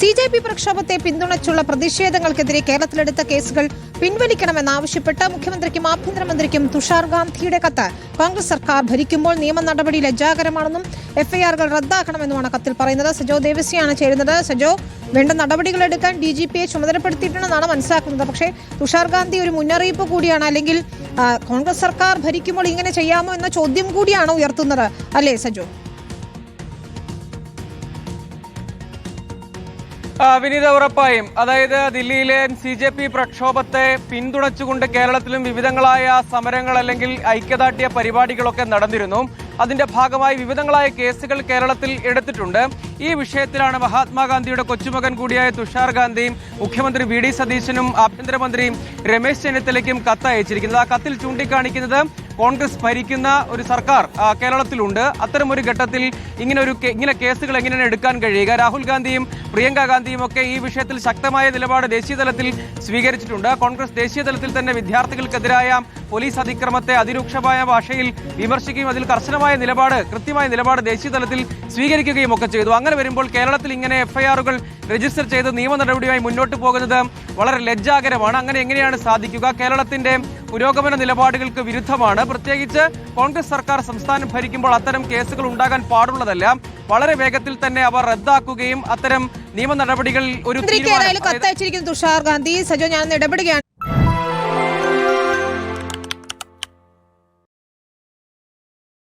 CJP പ്രക്ഷോഭത്തെ പിന്തുണച്ചുള്ള പ്രതിഷേധങ്ങൾക്കെതിരെ കേരളത്തിലെടുത്ത കേസുകൾ പിൻവലിക്കണമെന്നാവശ്യപ്പെട്ട് മുഖ്യമന്ത്രിക്കും ആഭ്യന്തരമന്ത്രിക്കും തുഷാർ ഗാന്ധിയുടെ കത്ത്. കോൺഗ്രസ് സർക്കാർ ഭരിക്കുമ്പോൾ നിയമ നടപടി ലജ്ജാകരമാണെന്നും FIRകൾ റദ്ദാക്കണമെന്നുമാണ് കത്തിൽ പറയുന്നത്. സജോ ദേവസ്യാണ് ചേരുന്നത്. സജോ, വേണ്ട നടപടികൾ എടുക്കാൻ DGPയെ ചുമതലപ്പെടുത്തിയിട്ടുണ്ടെന്നാണ് മനസ്സിലാക്കുന്നത്. പക്ഷേ തുഷാർ ഗാന്ധി ഒരു മുന്നറിയിപ്പ് കൂടിയാണ്, അല്ലെങ്കിൽ കോൺഗ്രസ് സർക്കാർ ഭരിക്കുമ്പോൾ ഇങ്ങനെ ചെയ്യാമോ എന്ന ചോദ്യം കൂടിയാണ് ഉയർത്തുന്നത്, അല്ലേ സജോ? വിനീത, ഉറപ്പായും. അതായത് ദില്ലിയിലെ CJP പ്രക്ഷോഭത്തെ പിന്തുണച്ചുകൊണ്ട് കേരളത്തിലും വിവിധങ്ങളായ സമരങ്ങൾ അല്ലെങ്കിൽ ഐക്യദാർഢ്യ പരിപാടികളൊക്കെ നടന്നിരുന്നു. അതിന്റെ ഭാഗമായി വിവിധങ്ങളായ കേസുകൾ കേരളത്തിൽ എടുത്തിട്ടുണ്ട്. ഈ വിഷയത്തിലാണ് മഹാത്മാഗാന്ധിയുടെ കൊച്ചുമകൻ കൂടിയായ തുഷാർ ഗാന്ധിയും മുഖ്യമന്ത്രി VD സതീശനും ആഭ്യന്തരമന്ത്രിയും രമേശ് ചെന്നിത്തലയ്ക്കും കത്ത് അയച്ചിരിക്കുന്നത്. ആ കത്തിൽ ചൂണ്ടിക്കാണിക്കുന്നത് കോൺഗ്രസ് ഭരിക്കുന്ന ഒരു സർക്കാർ കേരളത്തിലുണ്ട്. അത്തരമൊരു ഘട്ടത്തിൽ ഇങ്ങനെ കേസുകൾ എങ്ങനെയാണ് എടുക്കാൻ കഴിയുക? രാഹുൽ ഗാന്ധിയും പ്രിയങ്ക ഗാന്ധിയും ഒക്കെ ഈ വിഷയത്തിൽ ശക്തമായ നിലപാട് ദേശീയ തലത്തിൽ സ്വീകരിച്ചിട്ടുണ്ട്. കോൺഗ്രസ് ദേശീയ തലത്തിൽ തന്നെ വിദ്യാർത്ഥികൾക്കെതിരായ പോലീസ് അതിക്രമത്തെ അതിരൂക്ഷമായ ഭാഷയിൽ വിമർശിക്കുകയും അതിൽ കൃത്യമായ നിലപാട് ദേശീയ തലത്തിൽ സ്വീകരിക്കുകയും ഒക്കെ ചെയ്തു. അങ്ങനെ വരുമ്പോൾ കേരളത്തിൽ ഇങ്ങനെ FIRകൾ രജിസ്റ്റർ ചെയ്ത് നിയമ നടപടിയുമായി മുന്നോട്ട് പോകുന്നത് വളരെ ലജ്ജാകരമാണ്. അങ്ങനെ എങ്ങനെയാണ് സാധിക്കുക? കേരളത്തിന്റെ പുരോഗമന നിലപാടുകൾക്ക് വിരുദ്ധമാണ്. പ്രത്യേകിച്ച് കോൺഗ്രസ് സർക്കാർ സംസ്ഥാനം ഭരിക്കുമ്പോൾ അത്തരം കേസുകൾ ഉണ്ടാകാൻ പാടുള്ളതല്ല. വളരെ വേഗത്തിൽ തന്നെ അവർ റദ്ദാക്കുകയും അത്തരം നിയമ നടപടികൾ ഒരു കത്തയച്ചിരിക്കുന്ന തുഷാർ ഗാന്ധി. സജോ, ഞാൻ ഇടപെടുകയാണ്.